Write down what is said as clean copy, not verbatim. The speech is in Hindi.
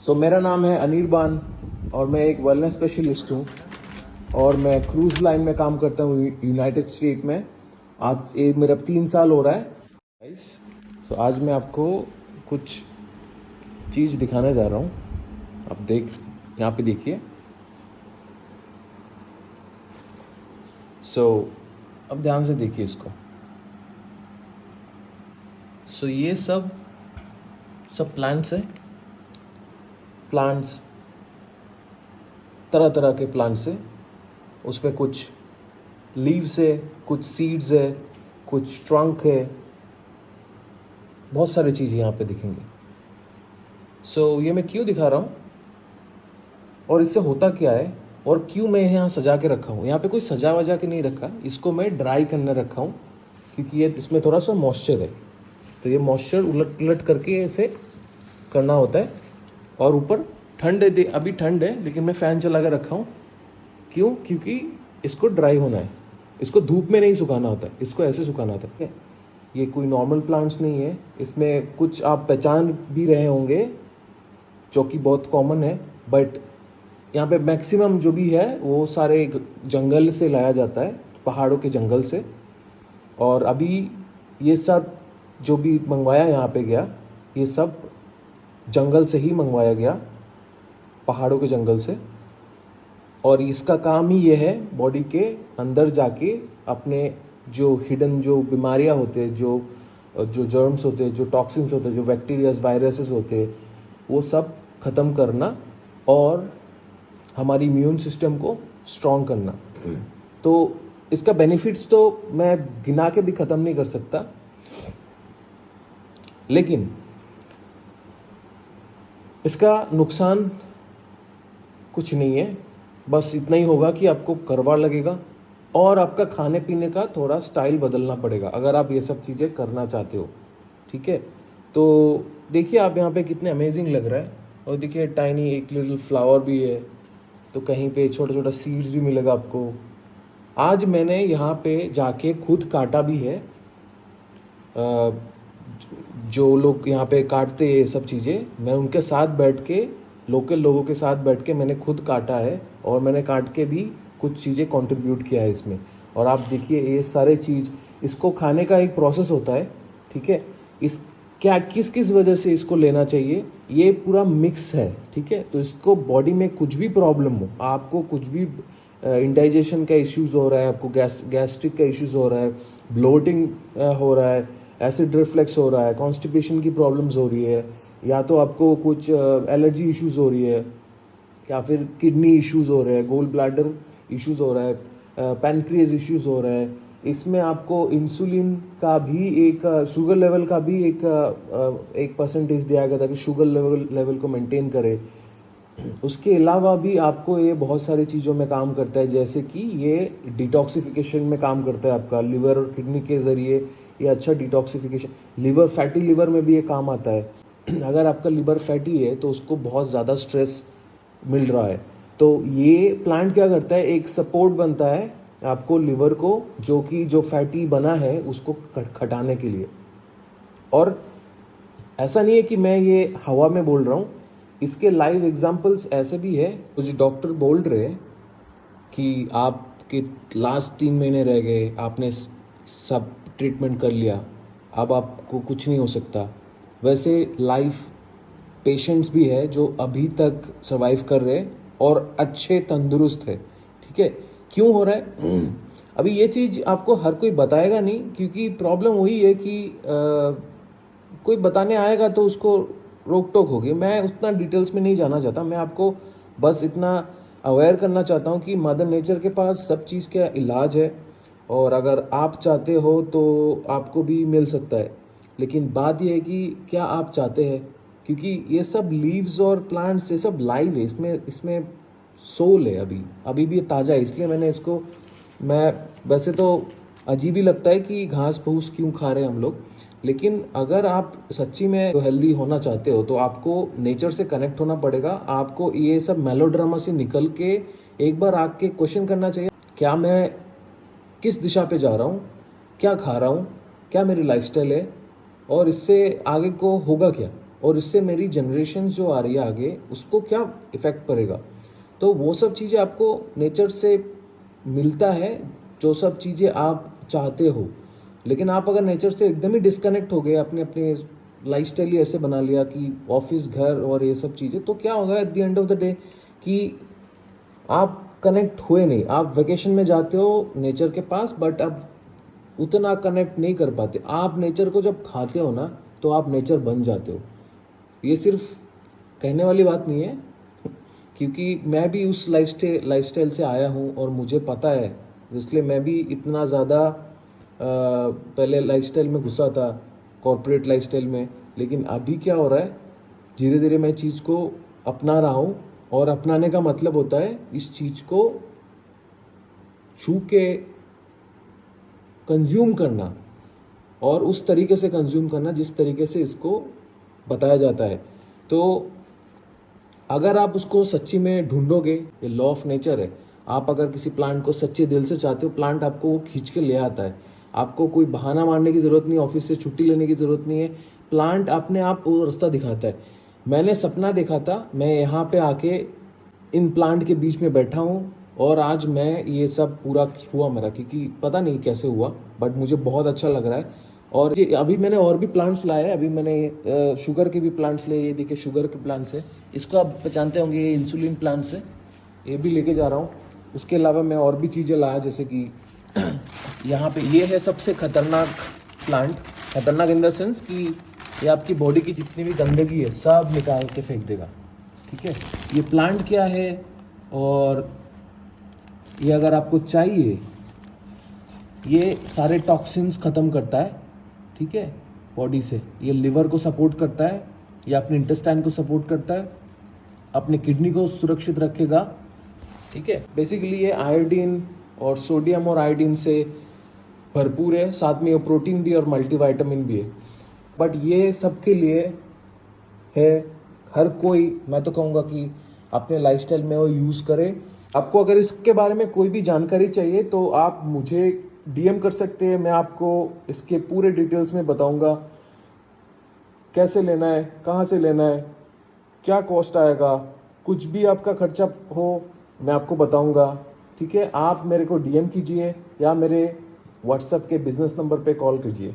मेरा नाम है अनिर्बान और मैं एक वेलनेस स्पेशलिस्ट हूँ और मैं क्रूज़ लाइन में काम करता हूँ यूनाइटेड स्टेट में। आज ये मेरा 3 साल हो रहा है गाइस। आज मैं आपको कुछ चीज़ दिखाने जा रहा हूँ। आप यहाँ पे देखिए। अब ध्यान से देखिए इसको। ये सब प्लांट्स है। प्लांट्स तरह तरह के प्लांट्स है। उसमें कुछ लीव्स है, कुछ सीड्स है, कुछ ट्रंक है, बहुत सारी चीज़ें यहाँ पे दिखेंगी। ये मैं क्यों दिखा रहा हूँ और इससे होता क्या है और क्यों मैं यहाँ सजा के रखा हूँ। यहाँ पे कोई सजा वजा के नहीं रखा, इसको मैं ड्राई करने रखा हूँ क्योंकि ये इसमें थोड़ा सा मॉइस्चर है। तो ये मॉइस्चर उलट पुलट करके ऐसे करना होता है। और ऊपर ठंड है, अभी ठंड है लेकिन मैं फ़ैन चला के रखा हूँ। क्यों? क्योंकि इसको ड्राई होना है। इसको धूप में नहीं सुखाना होता है, इसको ऐसे सुखाना होता है। ये कोई नॉर्मल प्लांट्स नहीं है। इसमें कुछ आप पहचान भी रहे होंगे जो कि बहुत कॉमन है, बट यहाँ पे मैक्सिमम जो भी है वो सारे जंगल से लाया जाता है, पहाड़ों के जंगल से। और अभी ये सब जो भी मंगवाया यहाँ पे गया, ये सब जंगल से ही मंगवाया गया, पहाड़ों के जंगल से। और इसका काम ही ये है बॉडी के अंदर जाके अपने जो हिडन जो बीमारियां होते हैं, जो जर्म्स होते हैं, जो टॉक्सिन्स होते हैं, जो बैक्टीरियाज वायरसेस होते हैं, वो सब ख़त्म करना और हमारी इम्यून सिस्टम को स्ट्रॉन्ग करना। तो इसका बेनिफिट्स तो मैं गिना के भी ख़त्म नहीं कर सकता, लेकिन इसका नुकसान कुछ नहीं है। बस इतना ही होगा कि आपको कड़वा लगेगा और आपका खाने पीने का थोड़ा स्टाइल बदलना पड़ेगा अगर आप ये सब चीज़ें करना चाहते हो। ठीक है, तो देखिए आप यहाँ पे कितने अमेजिंग लग रहा है। और देखिए टाइनी एक लिटिल फ्लावर भी है, तो कहीं पे छोटा छोटा सीड्स भी मिलेगा आपको। आज मैंने यहाँ पे जाके खुद काटा भी है। जो लोग यहाँ पे काटते हैं ये सब चीज़ें, मैं उनके साथ बैठ के, लोकल लोगों के साथ बैठ के मैंने खुद काटा है और मैंने काट के भी कुछ चीज़ें कंट्रीब्यूट किया है इसमें। और आप देखिए ये सारे चीज़, इसको खाने का एक प्रोसेस होता है। ठीक है, इस क्या किस किस वजह से इसको लेना चाहिए, ये पूरा मिक्स है। ठीक है, तो इसको बॉडी में कुछ भी प्रॉब्लम हो, आपको कुछ भी इंडाइजेशन का इश्यूज़ हो रहा है, आपको गैस्ट्रिक का इश्यूज़ हो रहा है, ब्लोटिंग हो रहा है, एसिड रिफ्लेक्स हो रहा है, कॉन्स्टिपेशन की प्रॉब्लम्स हो रही है, या तो आपको कुछ एलर्जी इश्यूज़ हो रही है, या फिर किडनी इश्यूज़ हो रहे हैं, गोल ब्लैडर इश्यूज़ हो रहा है, पैनक्रियाज इश्यूज़ हो रहा है, इसमें आपको इंसुलिन का भी एक शुगर लेवल का भी एक परसेंटेज दिया गया था कि शुगर लेवल को मेंटेन करे। उसके अलावा भी आपको ये बहुत सारी चीज़ों में काम करता है, जैसे कि ये डिटॉक्सिफिकेशन में काम करता है। आपका लिवर और किडनी के ज़रिए ये अच्छा डिटॉक्सिफिकेशन, लिवर फैटी लिवर में भी ये काम आता है। अगर आपका लिवर फैटी है तो उसको बहुत ज़्यादा स्ट्रेस मिल रहा है, तो ये प्लांट क्या करता है, एक सपोर्ट बनता है आपको लिवर को, जो फैटी बना है उसको खटाने के लिए। और ऐसा नहीं है कि मैं ये हवा में बोल रहा हूँ, इसके लाइव एग्जांपल्स ऐसे भी है। कुछ डॉक्टर बोल रहे हैं कि आपके लास्ट 3 महीने रह गए, आपने सब ट्रीटमेंट कर लिया, अब आपको कुछ नहीं हो सकता। वैसे लाइफ पेशेंट्स भी है जो अभी तक सर्वाइव कर रहे हैं और अच्छे तंदुरुस्त है। ठीक है, क्यों हो रहा है अभी ये चीज़ आपको हर कोई बताएगा नहीं, क्योंकि प्रॉब्लम वही है कि कोई बताने आएगा तो उसको रोक टोक होगी। मैं उतना डिटेल्स में नहीं जाना चाहता, मैं आपको बस इतना अवेयर करना चाहता हूँ कि मदर नेचर के पास सब चीज़ का इलाज है, और अगर आप चाहते हो तो आपको भी मिल सकता है। लेकिन बात यह है कि क्या आप चाहते हैं, क्योंकि ये सब लीव्स और प्लांट्स ये सब लाइव है, इसमें सोल है। अभी भी ये ताज़ा है, इसलिए मैंने इसको, मैं वैसे तो अजीब ही लगता है कि घास फूस क्यों खा रहे हैं हम लोग, लेकिन अगर आप सच्ची में हेल्दी होना चाहते हो तो आपको नेचर से कनेक्ट होना पड़ेगा। आपको ये सब मेलोड्रामा से निकल के एक बार आके क्वेश्चन करना चाहिए, क्या मैं किस दिशा पे जा रहा हूँ, क्या खा रहा हूँ, क्या मेरी लाइफस्टाइल है, और इससे आगे को होगा क्या। और इससे मेरी जनरेशन जो आ रही है आगे उसको क्या इफ़ेक्ट पड़ेगा। तो वो सब चीज़ें आपको नेचर से मिलता है, जो सब चीज़ें आप चाहते हो। लेकिन आप अगर नेचर से एकदम ही डिस्कनेक्ट हो गए, अपने अपने लाइफस्टाइल ही ऐसे बना लिया कि ऑफिस, घर और ये सब चीज़ें, तो क्या होगा at the end of the day कि आप कनेक्ट हुए नहीं। आप वेकेशन में जाते हो नेचर के पास, बट आप उतना कनेक्ट नहीं कर पाते। आप नेचर को जब खाते हो ना, तो आप नेचर बन जाते हो। ये सिर्फ कहने वाली बात नहीं है, क्योंकि मैं भी उस लाइफस्टाइल से आया हूँ और मुझे पता है, इसलिए मैं भी इतना ज़्यादा पहले लाइफस्टाइल में घुसा था, कॉर्पोरेट लाइफस्टाइल में। लेकिन अभी क्या हो रहा है, धीरे धीरे मैं चीज़ को अपना रहा हूँ। और अपनाने का मतलब होता है इस चीज़ को छू के कंज्यूम करना, और उस तरीके से कंज्यूम करना जिस तरीके से इसको बताया जाता है। तो अगर आप उसको सच्ची में ढूंढोगे, ये लॉ ऑफ नेचर है। आप अगर किसी प्लांट को सच्चे दिल से चाहते हो, प्लांट आपको वो खींच के ले आता है। आपको कोई बहाना मारने की ज़रूरत नहीं, ऑफिस से छुट्टी लेने की ज़रूरत नहीं है। प्लांट अपने आप वो रास्ता दिखाता है। मैंने सपना देखा था, मैं यहाँ पे आके इन प्लांट के बीच में बैठा हूँ, और आज मैं ये सब पूरा हुआ मेरा, क्योंकि पता नहीं कैसे हुआ, बट मुझे बहुत अच्छा लग रहा है। और ये अभी मैंने और भी प्लांट्स लाए हैं। अभी मैंने शुगर के भी प्लांट्स लिए। ये देखिए शुगर के प्लांट्स है, इसको आप पहचानते होंगे, ये इंसुलिन प्लांट्स है, ये भी लेके जा रहा हूँ। उसके अलावा मैं और भी चीज़ें लाया, जैसे कि यहाँ पे ये है सबसे खतरनाक प्लांट। खतरनाक इन द सेंस कि ये आपकी बॉडी की जितनी भी गंदगी है सब निकाल के फेंक देगा। ठीक है, ये प्लांट क्या है, और ये अगर आपको चाहिए, ये सारे टॉक्सिन्स ख़त्म करता है। ठीक है, बॉडी से ये लिवर को सपोर्ट करता है, ये अपने इंटेस्टाइन को सपोर्ट करता है, अपने किडनी को सुरक्षित रखेगा। ठीक है, बेसिकली ये आयोडीन और सोडियम और आयोडीन से भरपूर है, साथ में ये प्रोटीन भी और मल्टीविटामिन भी है। बट ये सबके लिए है, हर कोई, मैं तो कहूँगा कि अपने लाइफस्टाइल में वो यूज़ करे। आपको अगर इसके बारे में कोई भी जानकारी चाहिए तो आप मुझे डीएम कर सकते हैं। मैं आपको इसके पूरे डिटेल्स में बताऊंगा, कैसे लेना है, कहाँ से लेना है, क्या कॉस्ट आएगा, कुछ भी आपका खर्चा हो मैं आपको बताऊंगा। ठीक है, आप मेरे को डीएम कीजिए या मेरे व्हाट्सएप के बिजनेस नंबर पे कॉल कीजिए।